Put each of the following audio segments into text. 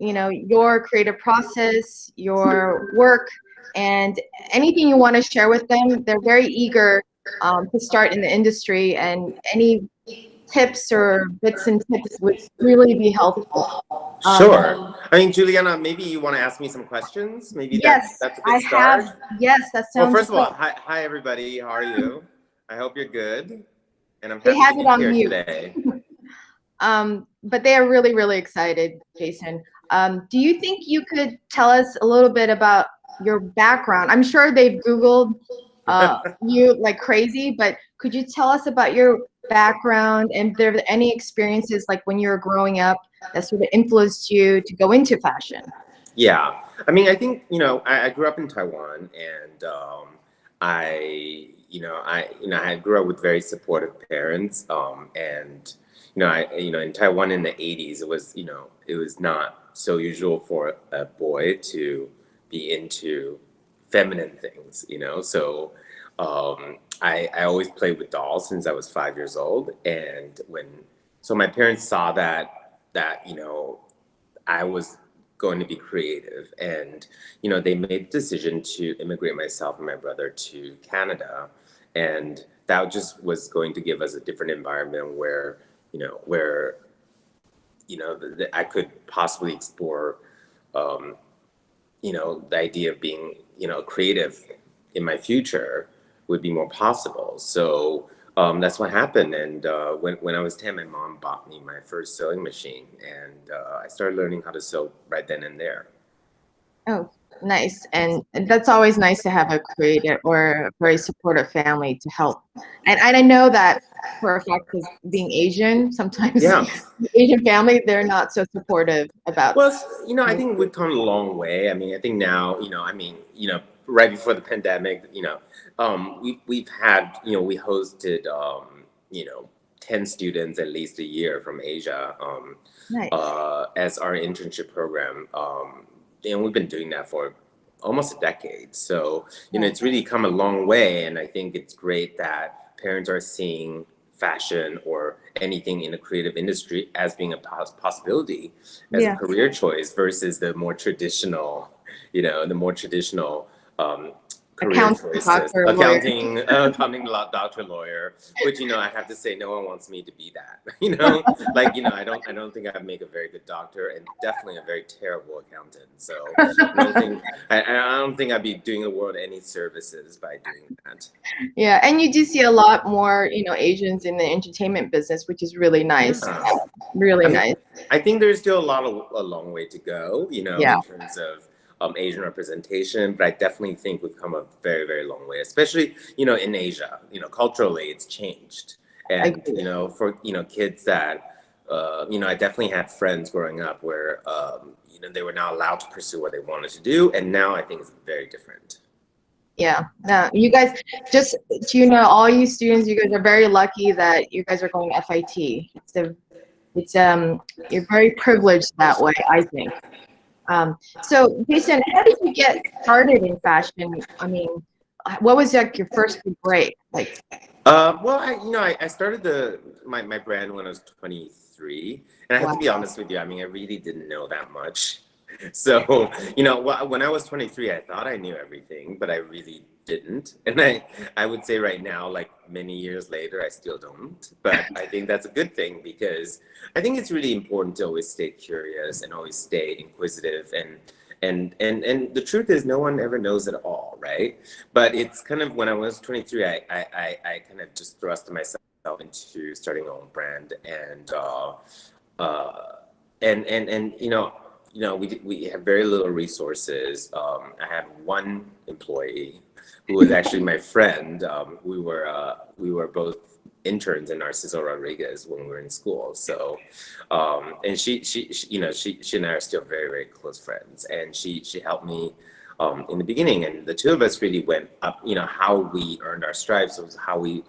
your creative process, your work, and anything you want to share with them. They're very eager to start in the industry, and any tips or bits and tips would really be helpful. Sure. I mean, Juliana, maybe you want to ask me some questions. Maybe Yes, that's a good I have. start. Yes, that Well, sounds first of great. all, hi everybody. How are you? I hope you're good, and I'm They happy have to it be on here mute. today. But they are really, really excited, Jason. Do you think you could tell us a little bit about your background? I'm sure they've Googled you like crazy, but could you tell us about your background and if there are any experiences like when you were growing up that sort of influenced you to go into fashion? Yeah, I mean, I think I grew up in Taiwan, and I grew up with very supportive parents, and in Taiwan in the '80s, it was not so usual for a boy to be into feminine things, so I always played with dolls since I was 5 years old, and so my parents saw that I was going to be creative, and they made the decision to immigrate myself and my brother to Canada, and that just was going to give us a different environment where I could possibly explore the idea of being creative in my future would be more possible. So that's what happened. And when I was 10, my mom bought me my first sewing machine, and I started learning how to sew right then and there. Oh, nice. And that's always nice to have a creative or a very supportive family to help. And I know that for a fact, because being Asian, sometimes Yeah. Asian family, they're not so supportive about. Well, I think we've come a long way. I mean, I think now, right before the pandemic, we've had, we hosted, you know, 10 students at least a year from Asia, Nice. as our internship program. And we've been doing that for almost a decade. So, Yeah. it's really come a long way. And I think it's great that parents are seeing fashion or anything in the creative industry as being a possibility, as a Yeah. career choice versus the more traditional career Accountant, choices, doctor, lawyer. accounting, doctor, lawyer, which, I have to say, no one wants me to be that, like, I don't think I'd make a very good doctor, and definitely a very terrible accountant. So I don't think I'd be doing the world any services by doing that. Yeah, and you do see a lot more, Asians in the entertainment business, which is really nice. Yeah. Really I mean, nice. I think there's still a long way to go, Yeah. in terms of Asian representation, but I definitely think we've come a very, very long way, especially, in Asia. Culturally, it's changed. I And, agree. for, kids that, I definitely had friends growing up where, they were not allowed to pursue what they wanted to do. And now I think it's very different. Yeah. No, you guys, just all you students, you guys are very lucky that you guys are going FIT. You're very privileged that way, I think. So Jason, how did you get started in fashion? I mean, what was like your first big break? Like, Well, I started my brand when I was 23, and I have wow. to be honest with you. I mean, I really didn't know that much. So, when I was 23, I thought I knew everything, but I really didn't. And I would say right now, like many years later, I still don't. But I think that's a good thing, because I think it's really important to always stay curious and always stay inquisitive, and the truth is, no one ever knows it all, right? But it's kind of, when I was 23, I kind of just thrust myself into starting my own brand, uh, and we have very little resources. I had one employee who was actually my friend. We were both interns in Narciso Rodriguez when we were in school. So, and she and I are still very, very close friends. And she helped me in the beginning, and the two of us really went up. How we earned our stripes was how we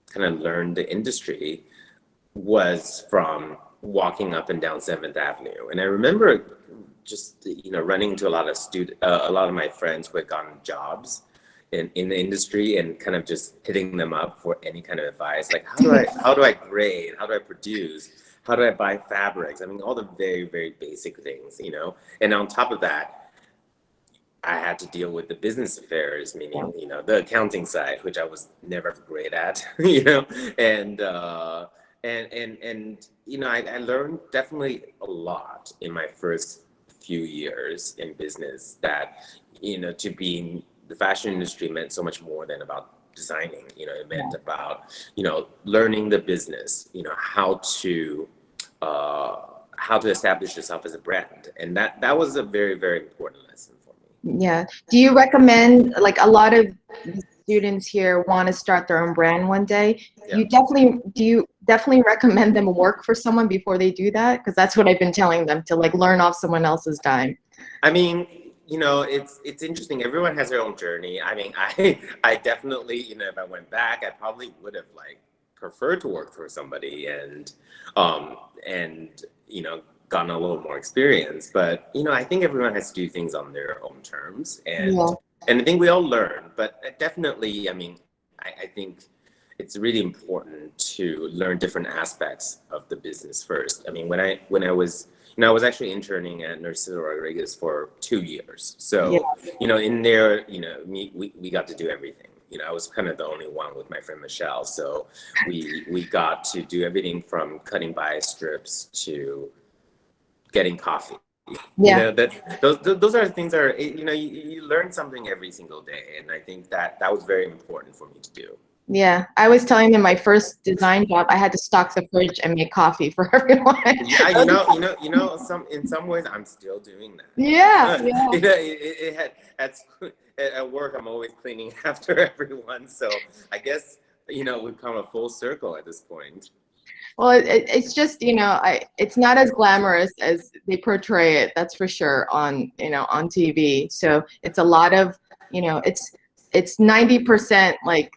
kind of learned the industry was from walking up and down Seventh Avenue. And I remember just running into a lot of my friends who had gotten jobs in the industry, and kind of just hitting them up for any kind of advice, like how do I grade, how do I produce, how do I buy fabrics? I mean, all the very, very basic things, you know. And on top of that, I had to deal with the business affairs, Yeah. meaning, you know, the accounting side, which I was never great at, you know, and you know, I learned definitely a lot in my first few years in business that, you know, to be in the fashion industry meant so much more than about designing. You know, it meant about, you know, learning the business, you know, uh, how to establish yourself as a brand, and that was a very, very important lesson for me. Yeah. Do you recommend, like a lot of the students here want to start their own brand one day? Yeah. Do you definitely recommend them work for someone before they do that? Because that's what I've been telling them, to like learn off someone else's dime. I mean, you know, it's interesting. Everyone has their own journey. I mean, I definitely, you know, if I went back, I probably would have like preferred to work for somebody and you know, gotten a little more experience. But you know, I think everyone has to do things on their own terms, Yeah. and I think we all learn. But definitely, I mean, I think it's really important to learn different aspects of the business first. I mean, when I was, you know, I was actually interning at Narciso Rodriguez for 2 years. Yeah. So, you know, in there, you know, we got to do everything. You know, I was kind of the only one with my friend Michelle. So we got to do everything from cutting bias strips to getting coffee. You Yeah. know, that those are things that are, you know, you learn something every single day. And I think that was very important for me to do. Yeah. I was telling them my first design job, I had to stock the fridge and make coffee for everyone. Yeah, some in some ways I'm still doing that. Yeah. Yeah. You know, it had at work I'm always cleaning after everyone, so I guess, you know, we've come a full circle at this point. Well, it's just, you know, it's not as glamorous as they portray it. That's for sure on, you know, on TV. So it's a lot of, you know, it's 90% like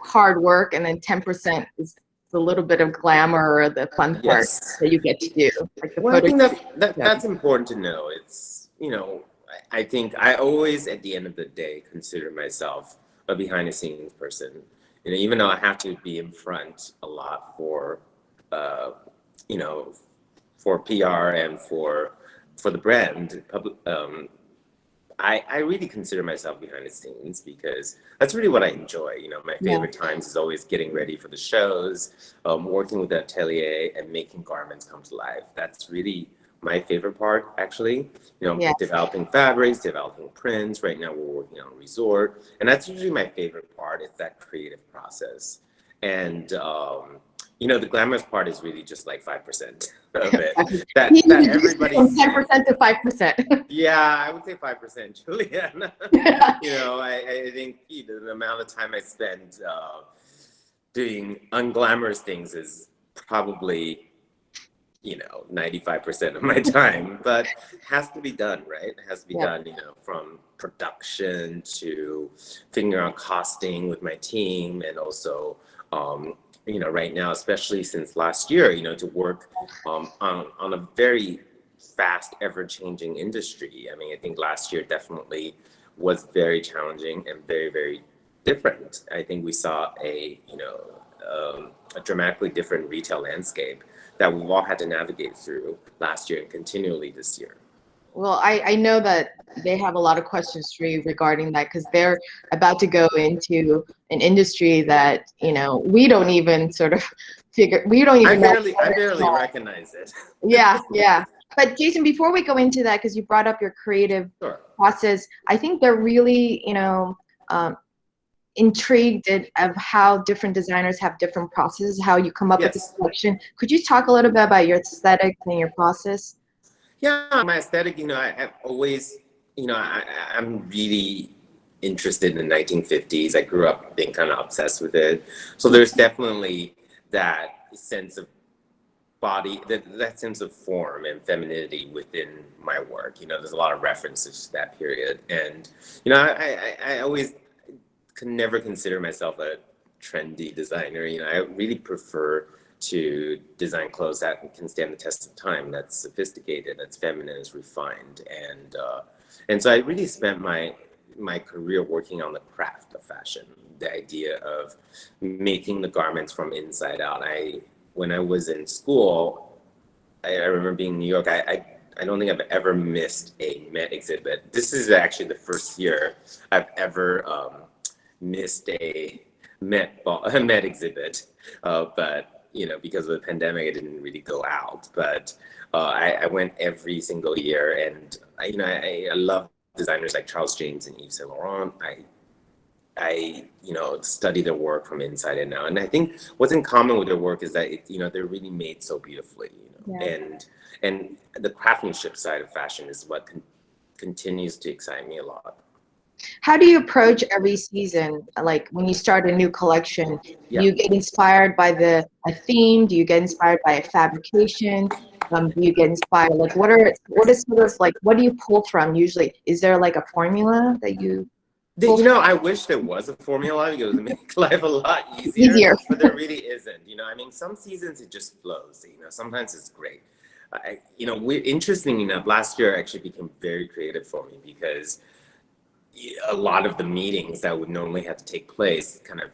hard work, and then 10% is a little bit of glamour or the fun part Yes. that you get to do, like the Well, I photo. think that's important to know. It's, you know, I think I always, at the end of the day, consider myself a behind the scenes person. You know, even though I have to be in front a lot for, uh, you know, for PR and for the brand, I really consider myself behind the scenes because that's really what I enjoy. You know, my Yeah. favorite times is always getting ready for the shows, working with the atelier and making garments come to life. That's really my favorite part, actually. You know, Yeah. developing fabrics, developing prints. Right now, we're working on a resort, and that's usually my favorite part. It's that creative process, and you know, the glamorous part is really just like 5% of it. That He reduced it everybody from sees. 10% to 5%. Yeah, I would say 5%, Julian. You know, I think the amount of time I spend doing unglamorous things is probably, you know, 95% of my time, but it has to be done, right? It has to be Yeah. done, you know, from production to figuring out costing with my team, and also, you know, right now, especially since last year, you know, to work on a very fast, ever-changing industry. I mean, I think last year definitely was very challenging and very, very different. I think we saw a dramatically different retail landscape that we've all had to navigate through last year and continually this year. Well, I know that they have a lot of questions for you regarding that, because they're about to go into an industry that, you know, we don't even sort of we don't even know. I barely recognize it. Yeah, yeah. But Jason, before we go into that, because you brought up your creative Sure. process, I think they're really, you know, intrigued of how different designers have different processes, how you come up with Yes. the collection. Could you talk a little bit about your aesthetics and your process? Yeah, my aesthetic, you know, I have always, you know, I'm really interested in the 1950s. I grew up being kind of obsessed with it. So there's definitely that sense of body, that sense of form and femininity within my work. You know, there's a lot of references to that period. And, you know, I always could never consider myself a trendy designer. You know, I really prefer to design clothes that can stand the test of time, that's sophisticated, that's feminine, is refined. And so I really spent my career working on the craft of fashion, the idea of making the garments from inside out. when I was in school, I remember being in New York. I don't think I've ever missed a Met exhibit. This is actually the first year I've ever missed a a Met exhibit. But because of the pandemic, I didn't really go out. But I went every single year, and I love designers like Charles James and Yves Saint Laurent. I study their work from inside and out, and I think what's in common with their work is that they're really made so beautifully, Yeah. and the craftsmanship side of fashion is what continues to excite me a lot. How do you approach every season? Like when you start a new collection, do Yeah. you get inspired by a theme? Do you get inspired by a fabrication? Do you get inspired? Like what is sort of like, what do you pull from usually? Is there like a formula that you pull from? I wish there was a formula because it would make life a lot Easier? but there really isn't. I mean, some seasons it just flows. Sometimes it's great. Interesting enough, last year actually became very creative for me because a lot of the meetings that would normally have to take place kind of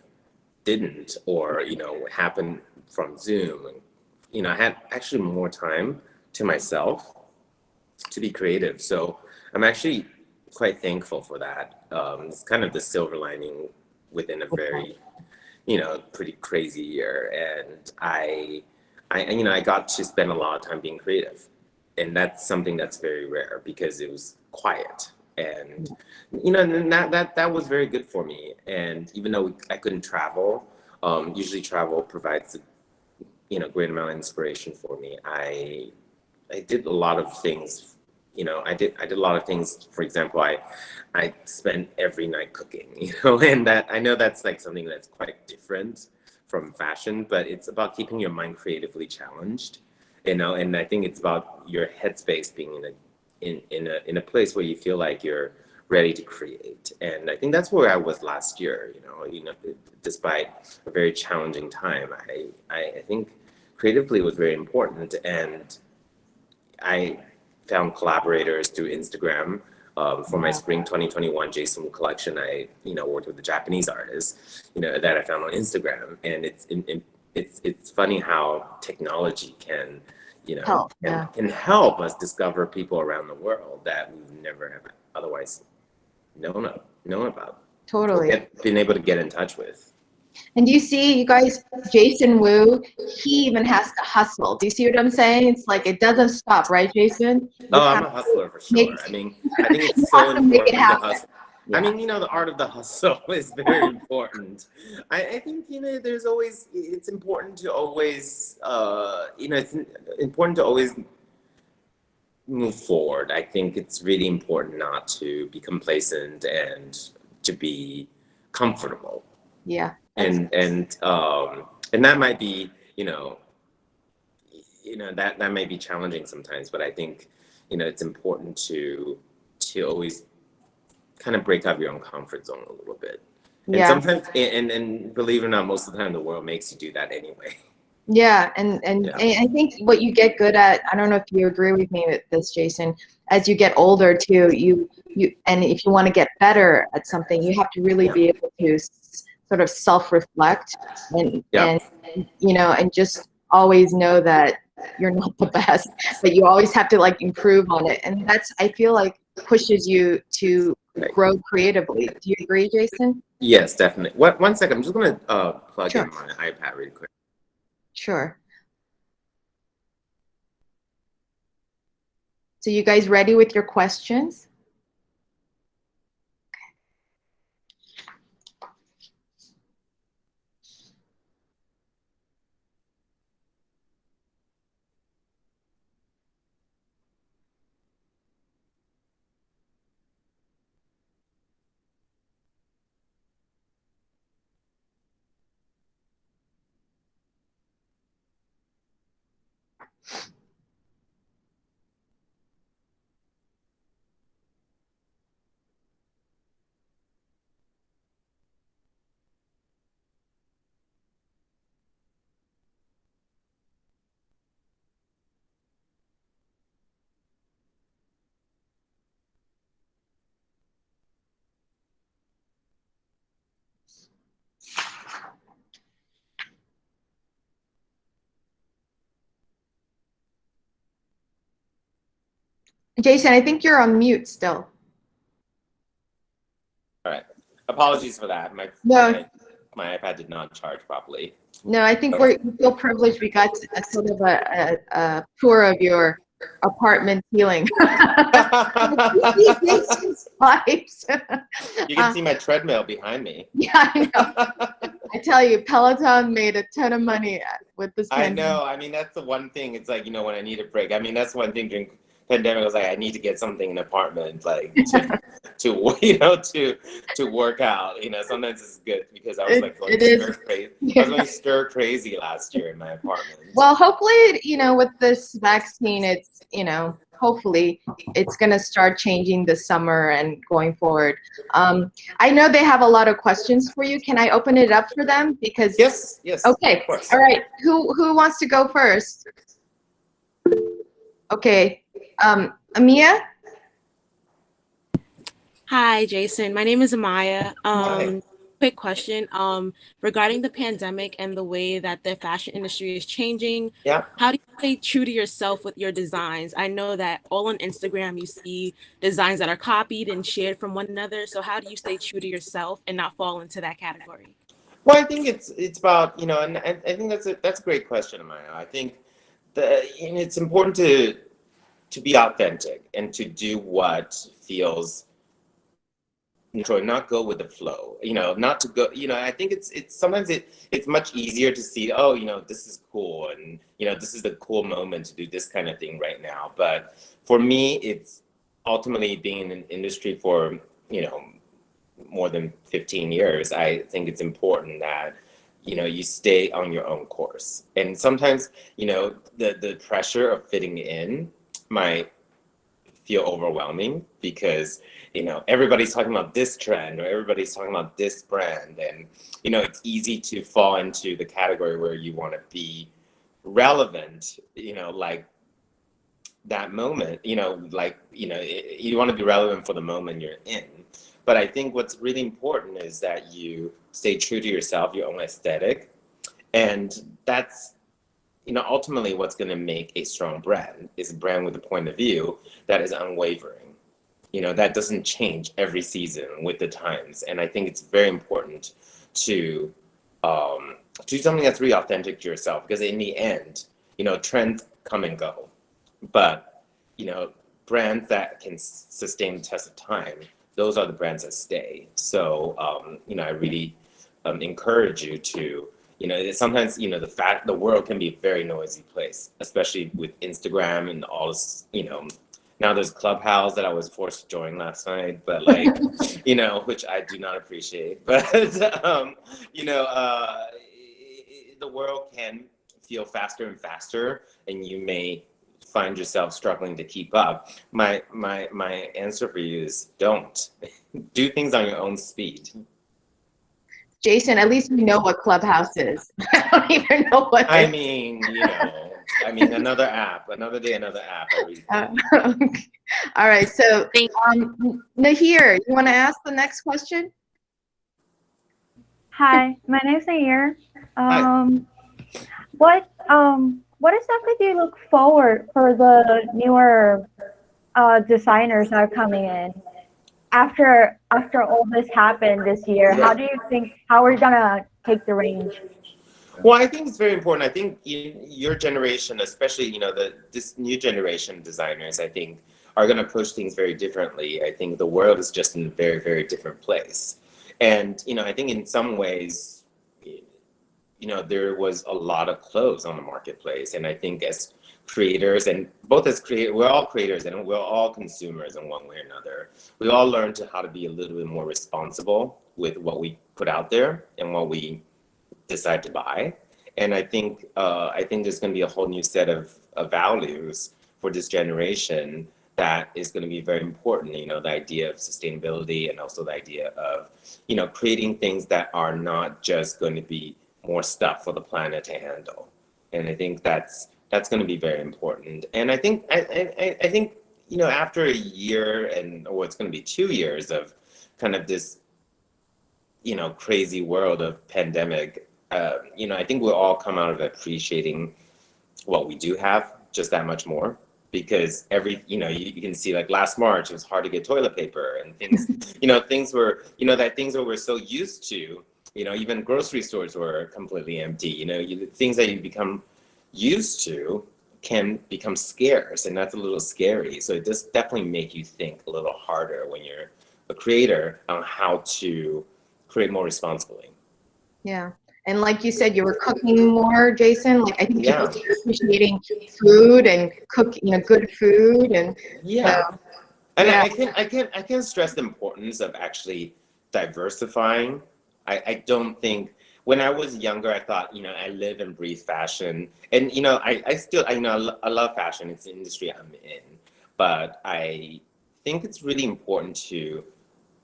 didn't, or happened from Zoom. And I had actually more time to myself to be creative. So I'm actually quite thankful for that. It's kind of the silver lining within a very, pretty crazy year. And I got to spend a lot of time being creative, and that's something that's very rare because it was quiet. And and that was very good for me. And even though I couldn't travel, usually travel provides great amount of inspiration for me. I did a lot of things. I did a lot of things. For example, I spent every night cooking. And that I know that's like something that's quite different from fashion, but it's about keeping your mind creatively challenged. And I think it's about your headspace being in a place where you feel like you're ready to create. And I think that's where I was last year. Despite a very challenging time, I think creatively was very important. And I found collaborators through Instagram. For my spring 2021 Jason Wu collection, I worked with a Japanese artist that I found on Instagram. And it's funny how technology can Help. Yeah. can help us discover people around the world that we never have otherwise known about, or Totally. been able to get in touch with. And do you see, you guys, Jason Wu, he even has to hustle. Do you see what I'm saying? It's like it doesn't stop, right, Jason? You Oh, I'm have a hustler for to make, sure. I mean, I think you it's so have to make it important to happen. hustle. I Yeah. mean, the art of the hustle is very important. I think, there's always, it's important to always, it's important to always move forward. I think it's really important not to be complacent and to be comfortable. Yeah. And that might be, that may be challenging sometimes, but I think, it's important to always kind of break out of your own comfort zone a little bit. And Yeah. sometimes, and believe it or not, most of the time the world makes you do that anyway. Yeah, and Yeah. I think what you get good at, I don't know if you agree with me with this, Jason, as you get older too, and if you want to get better at something, you have to really Yeah. be able to sort of self-reflect and Yeah. and just always know that you're not the best, but you always have to like improve on it. And that's, I feel like, pushes you to Right. grow creatively. Do you agree, Jason? Yes, definitely. One second, I'm just gonna plug Sure. in my iPad really quick. Sure. So you guys ready with your questions? Jason, I think you're on mute still. All right. Apologies for that. No. My iPad did not charge properly. No, I think we feel privileged. We got a sort of a tour of your apartment ceiling. Pipes. You can see my treadmill behind me. Yeah, I know. I tell you, Peloton made a ton of money with this pandemic. I know. I mean, that's the one thing. It's like, when I need a break. I mean, that's one thing during pandemic. I was like, I need to get something in an apartment, like to work out. Sometimes it's good because I was like going stir crazy. I was going stir crazy last year in my apartment. Well, hopefully, with this vaccine, it's hopefully it's going to start changing this summer and going forward. I know they have a lot of questions for you. Can I open it up for them? Because yes. Okay. All right. Who wants to go first? Okay. Amia? Hi, Jason. My name is Amaya. Hi. Quick question. Regarding the pandemic and the way that the fashion industry is changing, Yeah. how do you stay true to yourself with your designs? I know that all on Instagram you see designs that are copied and shared from one another. So how do you stay true to yourself and not fall into that category? Well, I think it's about, and I think that's a great question, Amaya. I think it's important to be authentic and to do what feels natural, not go with the flow, not to go, I think it's sometimes it's much easier to see, this is cool, and this is the cool moment to do this kind of thing right now. But for me, it's ultimately being in an industry for more than 15 years. I think it's important that you stay on your own course, and sometimes the pressure of fitting in might feel overwhelming because everybody's talking about this trend or everybody's talking about this brand, and it's easy to fall into the category where you want to be relevant, like that moment, you want to be relevant for the moment you're in. But I think what's really important is that you stay true to yourself, your own aesthetic, and that's ultimately what's going to make a strong brand is a brand with a point of view that is unwavering. That doesn't change every season with the times. And I think it's very important to do something that's really authentic to yourself, because in the end, trends come and go. But, brands that can sustain the test of time, those are the brands that stay. So, I really encourage you to, sometimes, the world can be a very noisy place, especially with Instagram and all this, now there's Clubhouse that I was forced to join last night, but which I do not appreciate. But, the world can feel faster and faster, and you may find yourself struggling to keep up. My answer for you is don't. Do things on your own speed. Jason, at least we know what Clubhouse is. I don't even know what I mean, another app, another day, another app. All right, so Nahir, you want to ask the next question? Hi, my name's Nahir. Hi. What exactly do you look forward for the newer designers that are coming in after all this happened this year? Yeah. How do you think, how are you gonna take the range? Well, I think it's very important. I think your generation, especially this new generation of designers, I think are going to approach things very differently. I think the world is just in a very, very different place, and I think in some ways, there was a lot of clothes on the marketplace, and I think as creators, and both as creators, we're all creators and we're all consumers in one way or another. We all learn how to be a little bit more responsible with what we put out there and what we decide to buy. And I think there's going to be a whole new set of values for this generation that is going to be very important. The idea of sustainability, and also the idea of creating things that are not just going to be more stuff for the planet to handle. And I think that's going to be very important. And I think after a year or it's going to be 2 years of kind of this crazy world of pandemic, I think we'll all come out of it appreciating what we do have just that much more. because you can see like last March, it was hard to get toilet paper and things, things were, things that we're so used to, even grocery stores were completely empty, things that you become used to can become scarce, and that's a little scary. So it does definitely make you think a little harder when you're a creator on how to create more responsibly. Yeah. And like you said, you were cooking more, Jason. Like I think people Yeah. are appreciating food and good food, and Yeah. so, And yeah, I can stress the importance of actually diversifying. I don't think when I was younger, I thought, I live and breathe fashion. And, I still, I love fashion. It's the industry I'm in. But I think it's really important to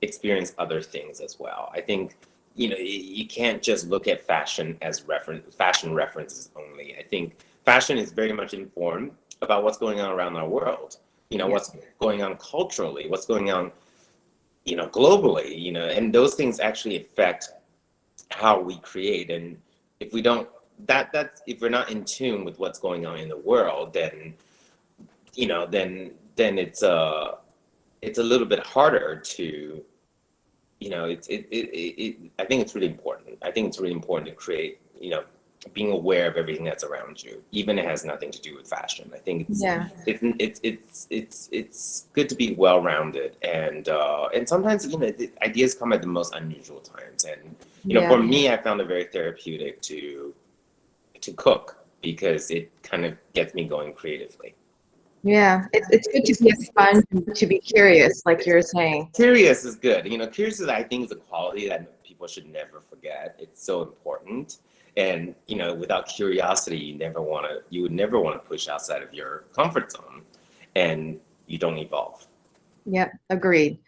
experience other things as well. I think, you can't just look at fashion as fashion references only. I think fashion is very much informed about what's going on around our world. What's going on culturally, what's going on, globally, and those things actually affect how we create. And if we don't, that's if we're not in tune with what's going on in the world, then, then it's a little bit harder to, I think it's really important. I think it's really important to create, being aware of everything that's around you, even if it has nothing to do with fashion. I think yeah, it's good to be well-rounded, and sometimes the ideas come at the most unusual times. And yeah, for me, I found it very therapeutic to cook because it kind of gets me going creatively. yeah. It's good to be a sponge and to be curious, like you're saying. Curious is good. Curious is, I think, is a quality that people should never forget. It's so important. And, without curiosity, you would never want to push outside of your comfort zone, and you don't evolve. Yeah, agreed.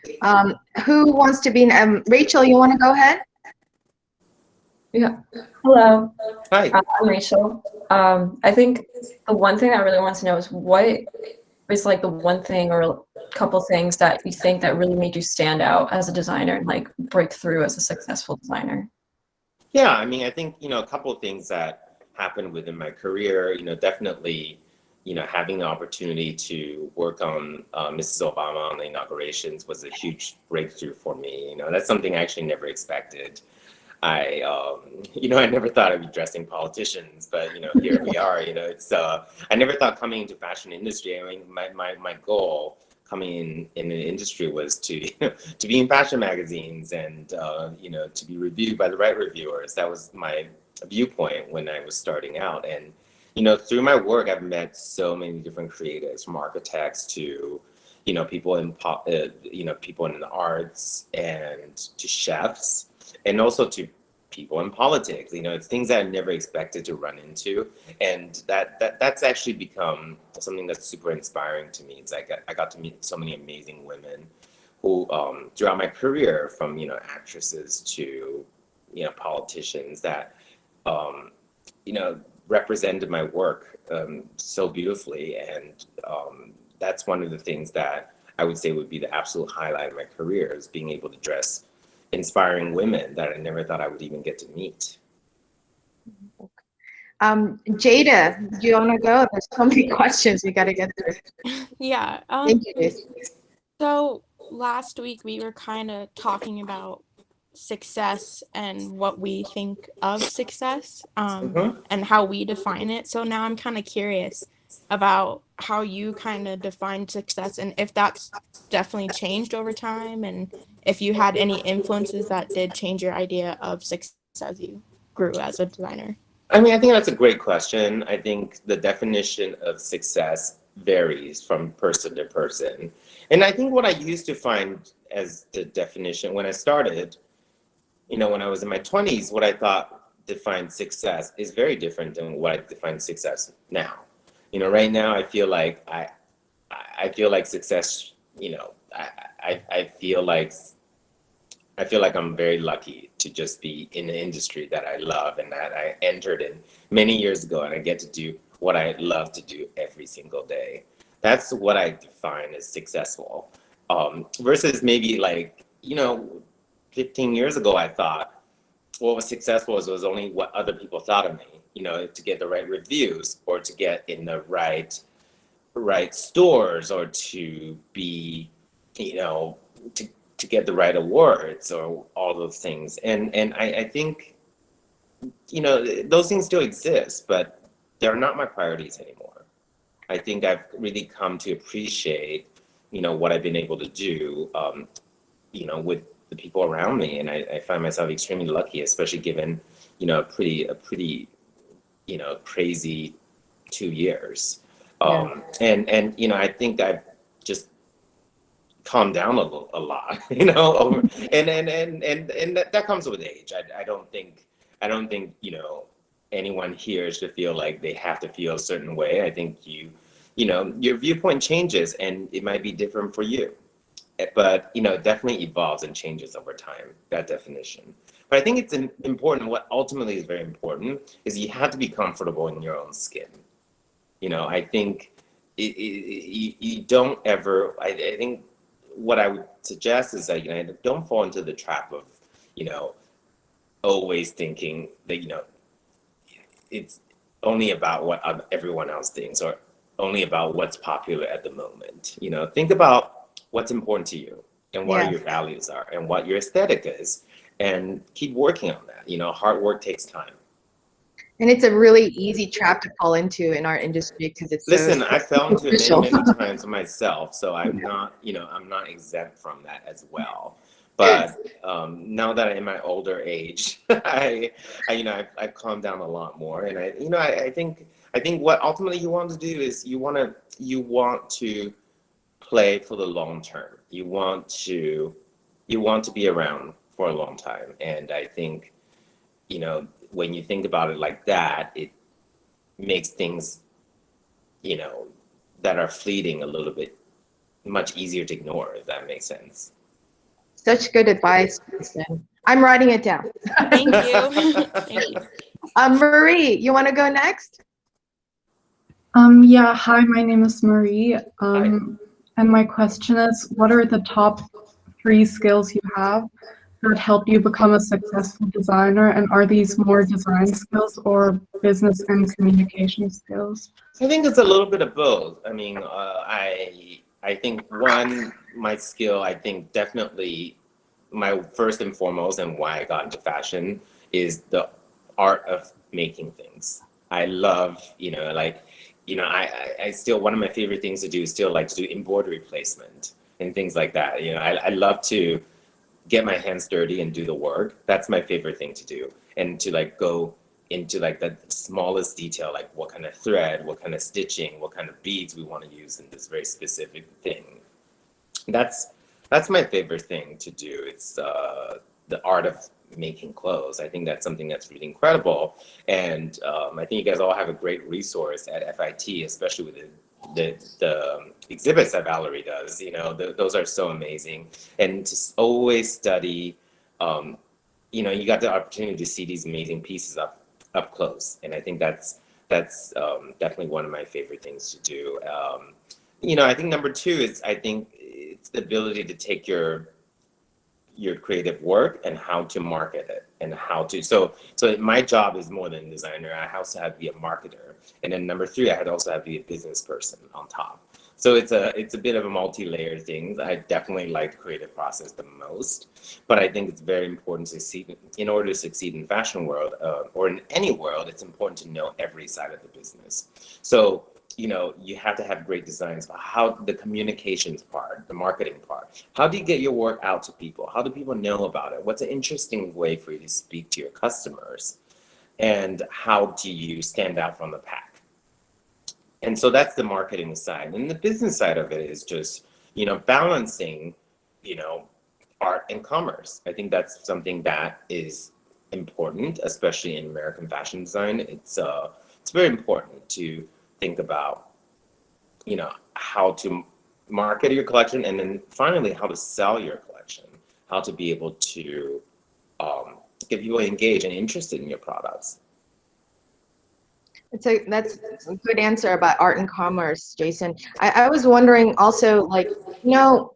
Who wants to be, Rachel, you want to go ahead? Yeah. Hello, Hi. I'm Rachel. I think the one thing I really want to know is what is like the one thing or a couple things that you think that really made you stand out as a designer and like break through as a successful designer? Yeah, I think, a couple of things that happened within my career, definitely, having the opportunity to work on Mrs. Obama on the inaugurations was a huge breakthrough for me. That's something I actually never expected. I never thought I'd be dressing politicians, but, here we are, I never thought coming into fashion industry, my goal coming in the industry was to, to be in fashion magazines and, to be reviewed by the right reviewers. That was my viewpoint when I was starting out. And, through my work, I've met so many different creatives, from architects to, people in people in the arts, and to chefs, and also to people in politics. It's things that I never expected to run into, and that's actually become something that's super inspiring to me. It's like I got to meet so many amazing women who, throughout my career, from actresses to politicians, that represented my work so beautifully, and that's one of the things that I would say would be the absolute highlight of my career, is being able to dress inspiring women that I never thought I would even get to meet. Jada, do you want to go? There's so many questions we got to get through. Yeah. Thank you, Jason. So last week we were kind of talking about success and what we think of success, and how we define it. So now I'm kind of curious about how you kind of define success, and if that's definitely changed over time, and if you had any influences that did change your idea of success as you grew as a designer. I think that's a great question. I think the definition of success varies from person to person. And I think what I used to find as the definition when I started, when I was in my 20s, what I thought defined success is very different than what I define success now. Right now I feel like I feel like success, I feel like I'm very lucky to just be in the industry that I love and that I entered in many years ago, and I get to do what I love to do every single day. That's what I define as successful. Versus maybe 15 years ago, I thought what was successful was only what other people thought of me, to get the right reviews or to get in the right right stores or to be, you know, to get the right awards or all those things. And I think, you know, those things still exist, but they're not my priorities anymore. I think I've really come to appreciate, you know, what I've been able to do, you know, with the people around me. And I find myself extremely lucky, especially given, you know, a pretty, you know, crazy 2 years. And you know, I think I've just calmed down a lot, you know, and that comes with age. I don't think, you know, anyone here should feel like they have to feel a certain way. I think you know, your viewpoint changes and it might be different for you, but you know, it definitely evolves and changes over time, that definition. But I think it's important, what ultimately is very important is you have to be comfortable in your own skin. You know, I think you don't ever, I think what I would suggest is that, you know, don't fall into the trap of, you know, always thinking that, you know, it's only about what everyone else thinks or only about what's popular at the moment. You know, think about what's important to you and what your values are and what your aesthetic is, and keep working on that. You know, hard work takes time. And it's a really easy trap to fall into in our industry because it's Listen, so I fell into it superficial. many times myself, so I'm not, you know, I'm not exempt from that as well. But now that I'm in my older age, I you know, I've calmed down a lot more, and you know, I think what ultimately you want to do is you want to play for the long term. You want to be around for a long time, and I think, you know, when you think about it like that, it makes things, you know, that are fleeting a little bit much easier to ignore, if that makes sense. Such good advice, Kristen. I'm writing it down. Thank you. Thank you. Marie, you want to go next? Yeah, hi, my name is Marie. And my question is, what are the top 3 skills you have that help you become a successful designer? And are these more design skills or business and communication skills? I think it's a little bit of both. I mean, I think my skill, I think definitely my first and foremost and why I got into fashion is the art of making things. I love, you know, like, you know, I still, one of my favorite things to do is still like to do embroidery placement and things like that. You know, I love to get my hands dirty and do the work. That's my favorite thing to do. And to like go into like the smallest detail, like what kind of thread, what kind of stitching, what kind of beads we want to use in this very specific thing. That's my favorite thing to do. It's the art of making clothes. I think that's something that's really incredible. And I think you guys all have a great resource at FIT, especially with the exhibits that Valerie does. You know, those are so amazing. And to always study, you know, you got the opportunity to see these amazing pieces up close. And I think that's definitely one of my favorite things to do. You know, I think number 2 is, I think it's the ability to take your creative work and how to market it and how to, so my job is more than a designer. I also have to be a marketer. And then number 3, I also have to be a business person on top. So it's a bit of a multi-layered thing. I definitely like the creative process the most, but I think it's very important to succeed. In order to succeed in the fashion world or in any world, it's important to know every side of the business. So, you know, you have to have great designs, how the communications part, the marketing part. How do you get your work out to people? How do people know about it? What's an interesting way for you to speak to your customers? And how do you stand out from the pack? And so that's the marketing side. And the business side of it is just, you know, balancing, you know, art and commerce. I think that's something that is important, especially in American fashion design. It's very important to think about, you know, how to market your collection, and then finally how to sell your collection, how to be able to get people engaged and interested in your products. That's a good answer about art and commerce, Jason. I was wondering also, like, you know,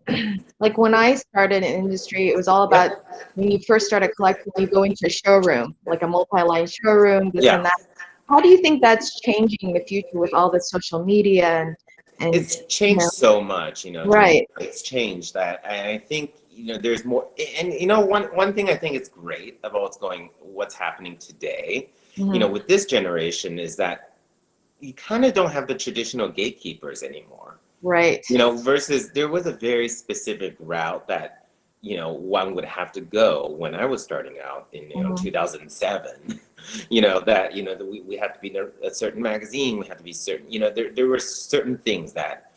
like when I started in industry, it was all about when you first started collecting, you go into a showroom, like a multi-line showroom, this and that. How do you think that's changing in the future with all the social media and And It's changed so much, you know. Right. It's changed that I think, you know, there's more. And you know, one thing I think is great about what's happening today, Mhm. you know, with this generation is that you kind of don't have the traditional gatekeepers anymore. Right. You know, versus there was a very specific route that, you know, one would have to go when I was starting out in, you know, 2007. You know, that, you know, that we had to be in a certain magazine, we had to be certain, you know, there were certain things that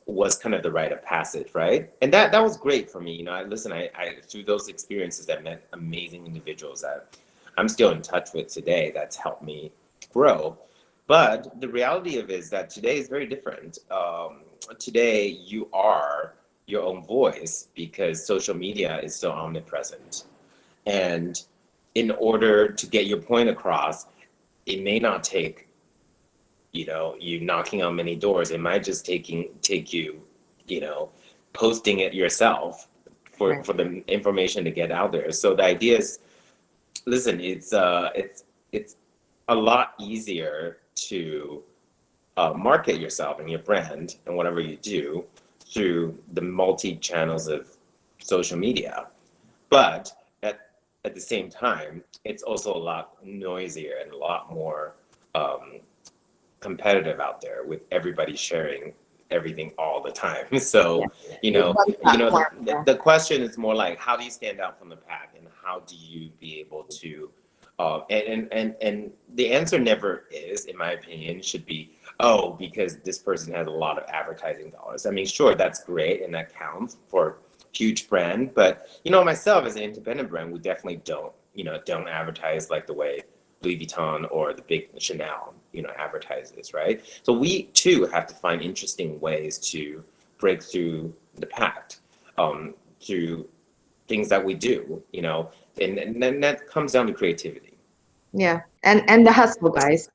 was kind of the rite of passage, right? And that was great for me. You know, I through those experiences, I met amazing individuals that I'm still in touch with today that's helped me grow. But the reality of it is that today is very different. Today, you are your own voice because social media is so omnipresent. And in order to get your point across, it may not take, you know, you knocking on many doors. It might just take you, you know, posting it yourself for the information to get out there. So the idea is, listen, it's a lot easier to market yourself and your brand and whatever you do through the multi-channels of social media. But at the same time, it's also a lot noisier and a lot more competitive out there with everybody sharing everything all the time. So, you know, the question is more like, how do you stand out from the pack, and how do you be able to and the answer never is, in my opinion, should be, oh, because this person has a lot of advertising dollars. I mean, sure, that's great and that counts for huge brand, but you know, myself as an independent brand, we definitely don't advertise like the way Louis Vuitton or the big Chanel, you know, advertises, right? So we too have to find interesting ways to break through the pack through things that we do, you know, and then that comes down to creativity. Yeah, and the hustle, guys.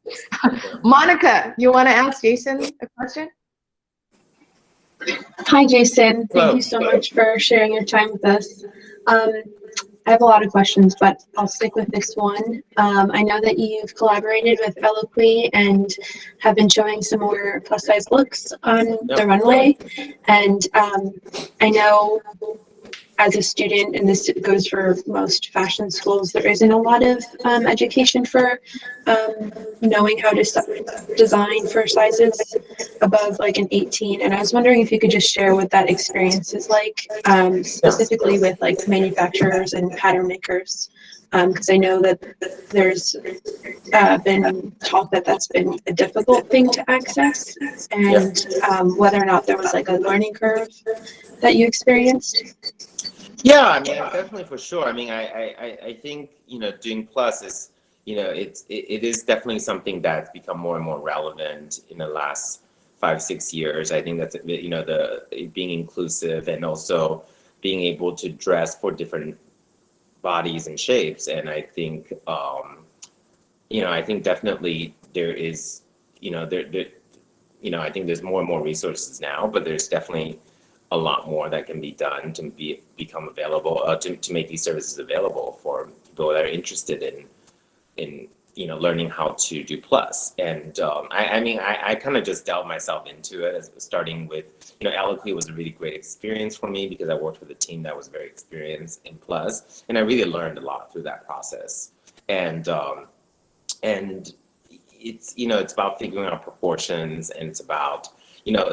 Monica, you want to ask Jason a question? Hi, Jason. Hello. Thank you so much for sharing your time with us. I have a lot of questions, but I'll stick with this one. I know that you've collaborated with Eloquii and have been showing some more plus size looks on the runway. And I know as a student, and this goes for most fashion schools, there isn't a lot of education for knowing how to design for sizes above like an 18. And I was wondering if you could just share what that experience is like, specifically with like manufacturers and pattern makers. Because I know that there's been talk that that's been a difficult thing to access, and whether or not there was like a learning curve that you experienced. Yeah, I mean, definitely, for sure. I mean, I think, you know, doing plus is, you know, it is definitely something that's become more and more relevant in the last 5-6 years. I think that's, you know, the being inclusive and also being able to dress for different bodies and shapes. And I think, you know, I think definitely there is, you know, you know, I think there's more and more resources now, but there's definitely a lot more that can be done to become available, to make these services available for people that are interested in you know, learning how to do plus. And I mean, I kind of just delved myself into it, starting with, you know, Eloquii was a really great experience for me because I worked with a team that was very experienced in plus, and I really learned a lot through that process. And it's, you know, it's about figuring out proportions, and it's about, you know,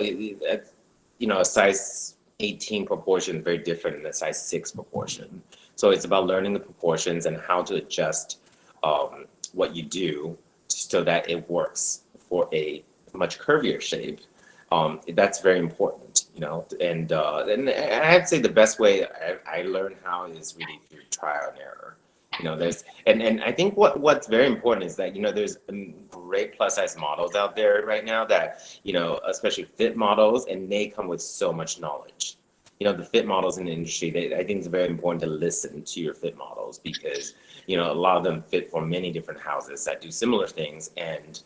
you know, a size 18 proportion is very different than a size 6 proportion. So it's about learning the proportions and how to adjust what you do so that it works for a much curvier shape. That's very important, you know. And I'd say the best way I learned how is really through trial and error. You know, there's and I think what's very important is that, you know, there's great plus size models out there right now that, you know, especially fit models, and they come with so much knowledge. You know, the fit models in the industry, I think it's very important to listen to your fit models because, you know, a lot of them fit for many different houses that do similar things, and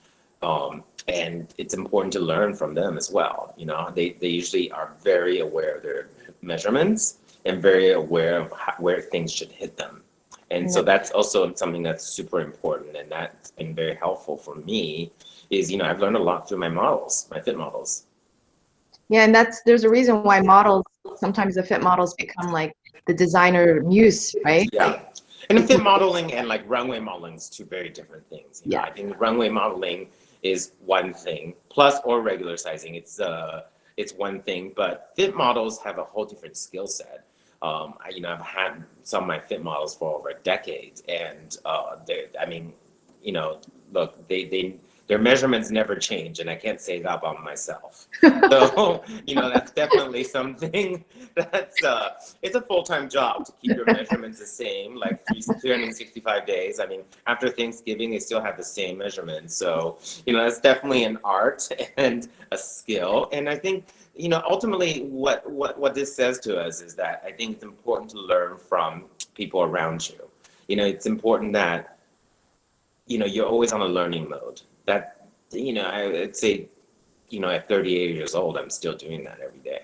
it's important to learn from them as well. You know, they usually are very aware of their measurements and very aware of where things should hit them. And so that's also something that's super important, and that's been very helpful for me is, you know, I've learned a lot through my models, my fit models. Yeah, and there's a reason why models, sometimes the fit models become like the designer muse, right? Yeah. And fit modeling and like runway modeling is two very different things. You know, Yeah. I think runway modeling is one thing, plus or regular sizing, it's one thing, but fit models have a whole different skill set. I've had some of my fit models for over a decade, and I mean, look, their measurements never change, and I can't say that about myself. So, that's definitely something that's it's a full-time job to keep your measurements the same, like 365 days. I mean, after Thanksgiving, they still have the same measurements. So, that's definitely an art and a skill. And I think, ultimately what this says to us is that I think it's important to learn from people around you. It's important that, you're always on a learning mode. That, I'd say, at 38 years old, I'm still doing that every day.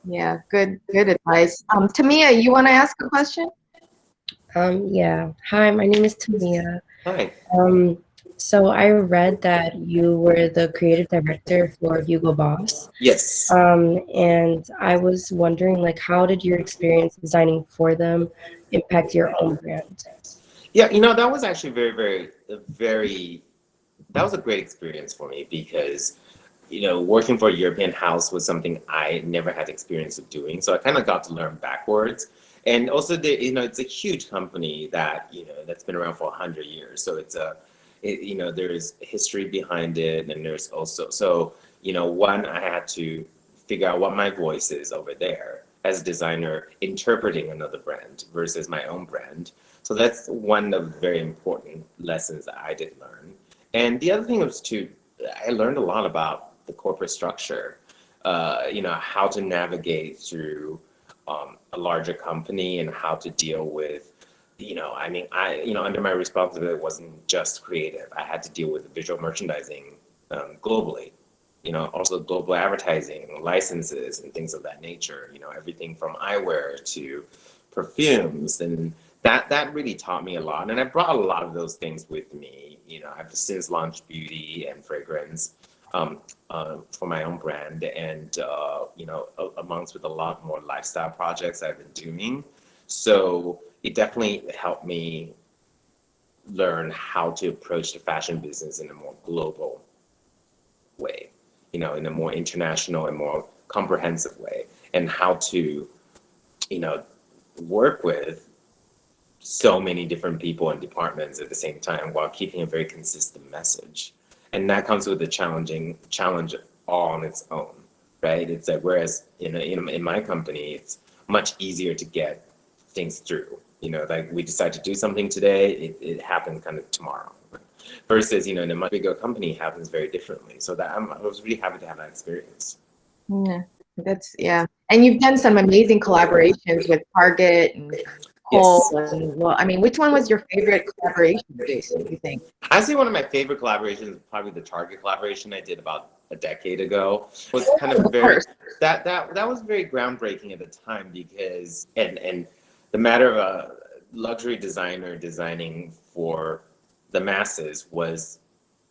Yeah, good advice. Tamia, you want to ask a question? Yeah. Hi, my name is Tamia. Hi. So I read that you were the creative director for Hugo Boss. Yes. And I was wondering, like, how did your experience designing for them impact your own brand? Yeah, that was actually that was a great experience for me because, working for a European house was something I never had experience of doing. So I kind of got to learn backwards. And also, it's a huge company that, that's been around for 100 years. So there's history behind it. And there's also, so, one, I had to figure out what my voice is over there as a designer, interpreting another brand versus my own brand. So that's one of the very important lessons that I did learn. And the other thing was I learned a lot about the corporate structure, how to navigate through a larger company and how to deal with, under my responsibility, it wasn't just creative. I had to deal with visual merchandising globally, also global advertising, licenses, and things of that nature, everything from eyewear to perfumes. And that really taught me a lot. And I brought a lot of those things with me. I've since launched beauty and fragrance for my own brand, and amongst with a lot more lifestyle projects I've been doing. So it definitely helped me learn how to approach the fashion business in a more global way, in a more international and more comprehensive way, and how to, work with so many different people and departments at the same time while keeping a very consistent message. And that comes with a challenge all on its own, right? It's like, whereas in my company, it's much easier to get things through. Like we decide to do something today, it happens kind of tomorrow. Versus, in a much bigger company, it happens very differently. So I was really happy to have that experience. Yeah, and you've done some amazing collaborations with Target and Cole. Yes. And, well, I mean, which one was your favorite collaboration, Jason, do you think? I say one of my favorite collaborations is probably the Target collaboration I did about a decade ago. It was kind of very that was very groundbreaking at the time because and the matter of a luxury designer designing for the masses was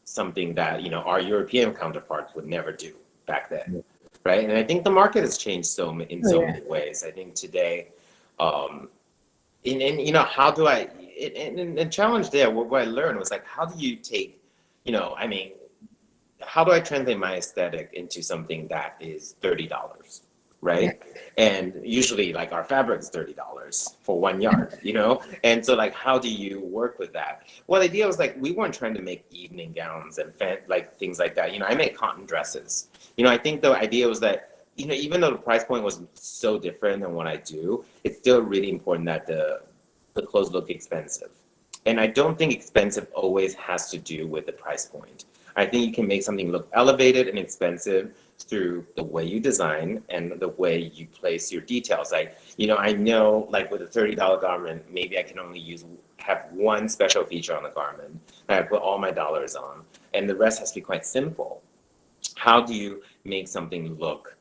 something that our European counterparts would never do back then, right? And I think the market has changed in so many ways. I think today, how do I? And the challenge there, what I learned was like, how do you take, how do I translate my aesthetic into something that is $30, right? Yeah. And usually, like our fabric is $30 for 1 yard, And so, like, how do you work with that? Well, the idea was like we weren't trying to make evening gowns and like things like that. I make cotton dresses. I think the idea was that even though the price point was so different than what I do, it's still really important that the clothes look expensive. And I don't think expensive always has to do with the price point. I think you can make something look elevated and expensive through the way you design and the way you place your details. Like, I know like with a $30 garment, maybe I can only have one special feature on the garment that I put all my dollars on, and the rest has to be quite simple. How do you make something look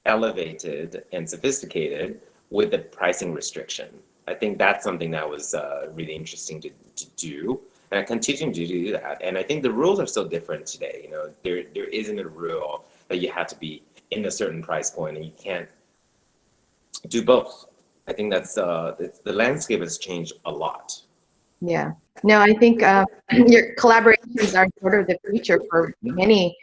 elevated and sophisticated with the pricing restriction? I think that's something that was really interesting to do, and I continue to do that. And I think the rules are so different today. There isn't a rule that you have to be in a certain price point, and you can't do both. I think that's the landscape has changed a lot. Yeah. No, I think your collaborations are sort of the future for many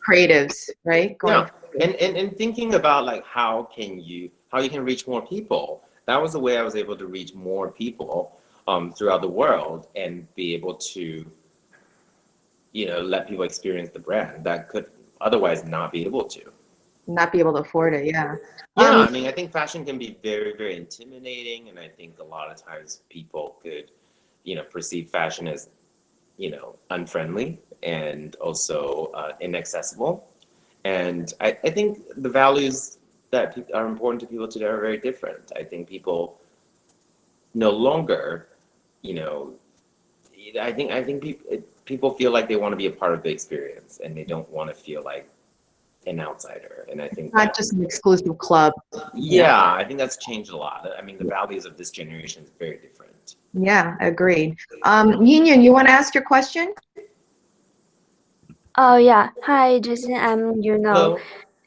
creatives, right? Yeah, and thinking about like how you can reach more people. That was the way I was able to reach more people throughout the world and be able to, let people experience the brand that could otherwise not be able to. Not be able to afford it, yeah. Yeah, I mean, I think fashion can be very, very intimidating, and I think a lot of times people could, perceive fashion as, unfriendly and also inaccessible. And I think the values that are important to people today are very different. I think people no longer, I think people feel like they want to be a part of the experience, and they don't want to feel like an outsider. And I think Not just an exclusive club. yeah, I think that's changed a lot. I mean, the values of this generation is very different. Yeah, agreed. Yin, you want to ask your question? Oh yeah. Hi, Jason. I'm Hello.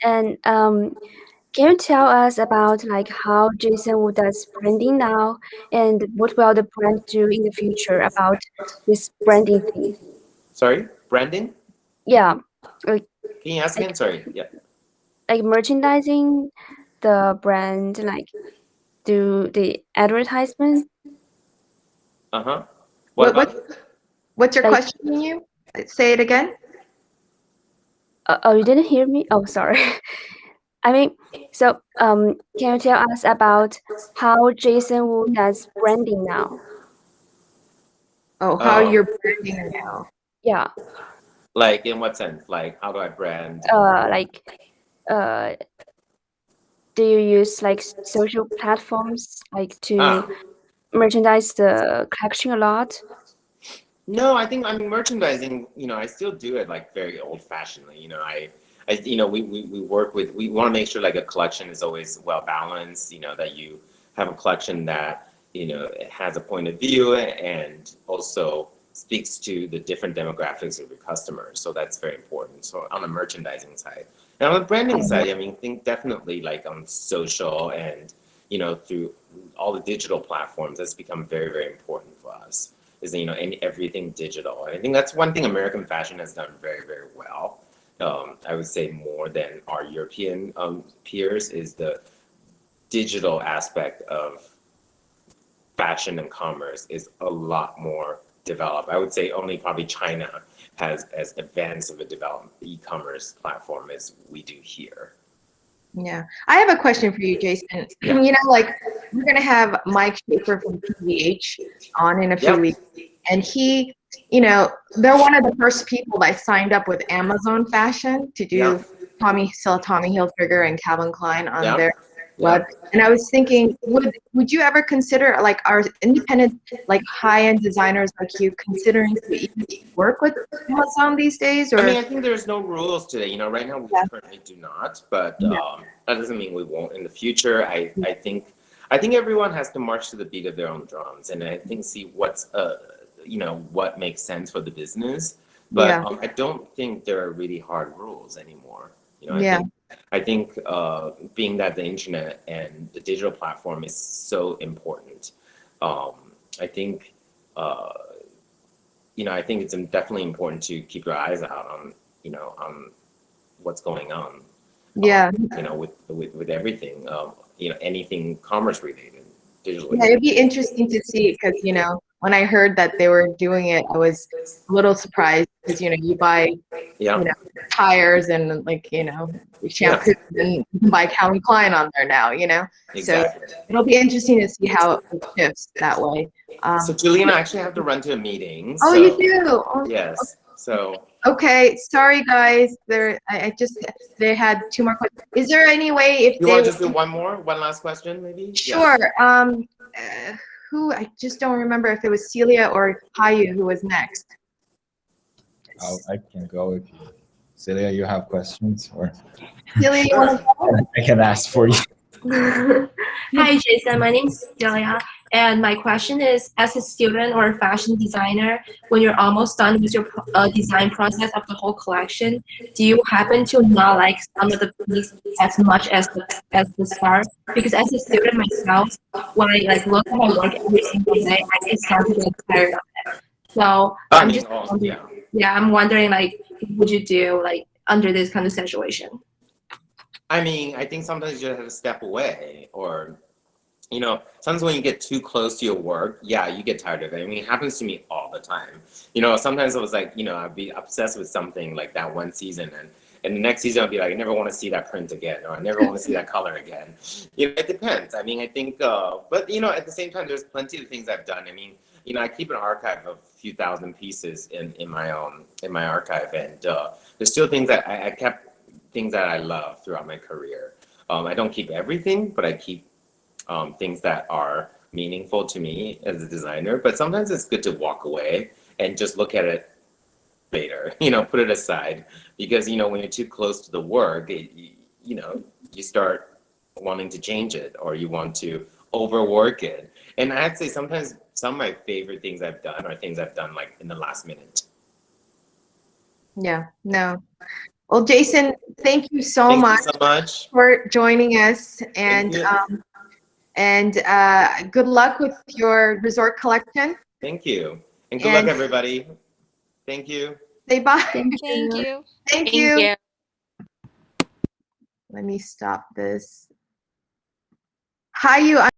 and can you tell us about like how Jason Wu does branding now, and what will the brand do in the future about this branding thing? Sorry, Brandon? Yeah, like Can you ask again? Sorry. Yeah. like merchandising the brand, like do the advertisement. Uh-huh. What about What's your Like- question, Yin? Say it again. Oh, you didn't hear me? Oh, sorry. I mean, so can you tell us about how Jason Wu does branding now? Oh, how Oh. you're branding now. Yeah, like in what sense? Like how do I brand? like do you use like social platforms like to Ah. merchandise the collection a lot? No, I mean merchandising, I still do it like very old fashionedly. We work with, we want to make sure like a collection is always well balanced, that you have a collection that, has a point of view and also speaks to the different demographics of your customers. So that's very important. So on the merchandising side. And on the branding side, I mean, think definitely like on social and, through all the digital platforms, that's become very, very important for us. Is everything digital. And I think that's one thing American fashion has done very, very well. I would say more than our European peers is the digital aspect of fashion and commerce is a lot more developed. I would say only probably China has as advanced of a developed e-commerce platform as we do here. Yeah, I have a question for you, Jason. Yeah. Like we're gonna have Mike Schaefer from PVH on in a few Yep. weeks, and he, they're one of the first people that signed up with Amazon Fashion to do Yeah. Tommy Hilfiger and Calvin Klein on Yeah. their web. And I was thinking, would you ever consider like our independent, like high-end designers like you considering to even work with Amazon these days? Or I mean, I think there's no rules today. Right now we currently do not, but that doesn't mean we won't in the future. I think everyone has to march to the beat of their own drums, and I think see what's what makes sense for the business. But I don't think there are really hard rules anymore. I think being that the internet and the digital platform is so important, I think I think it's definitely important to keep your eyes out on on what's going on. With everything, anything commerce related, digitally. Yeah, it'd be interesting to see because when I heard that they were doing it, I was a little surprised because you buy tires and like shampoo and you can buy Calvin Klein on there now. Exactly. So it'll be interesting to see how it shifts that way. So Juliana, I actually have to run to a meeting. Oh, so, you do? Oh, yes. So. Okay, sorry guys. They had two more questions. Is there any way if You want to just do one last question, maybe? Sure. Who I just don't remember if it was Celia or Hayu who was next. I can go if you, Celia, you have questions, or Celia, you want to go? I can ask for you. Hi, Jason. My name's Celia. And my question is, as a student or a fashion designer, when you're almost done with your design process of the whole collection, do you happen to not like some of the pieces as much as the start? Because as a student myself, when I like look at my work every single day, I get starting to get tired of it. So I'm just wondering, I'm wondering like, what would you do like under this kind of situation? I mean, I think sometimes you have to step away, or sometimes when you get too close to your work, yeah, you get tired of it. I mean, it happens to me all the time. Sometimes I was like, I'd be obsessed with something like that one season, and the next season I'll be like, I never want to see that print again, or I never want to see that color again. It depends. I mean, I think, but at the same time, there's plenty of things I've done. I mean, I keep an archive of a few thousand pieces in my archive, and there's still things that I kept things that I love throughout my career. I don't keep everything, but I keep things that are meaningful to me as a designer. But sometimes it's good to walk away and just look at it later, put it aside, because when you're too close to the work, you start wanting to change it, or you want to overwork it. And I'd say sometimes some of my favorite things I've done are things I've done like in the last minute. Yeah, no. Well, Jason, thank you so much for joining us, and good luck with your resort collection. Thank you, and good luck, everybody. Thank you. Say bye. Thank you. Thank you. Let me stop this. Hi, you.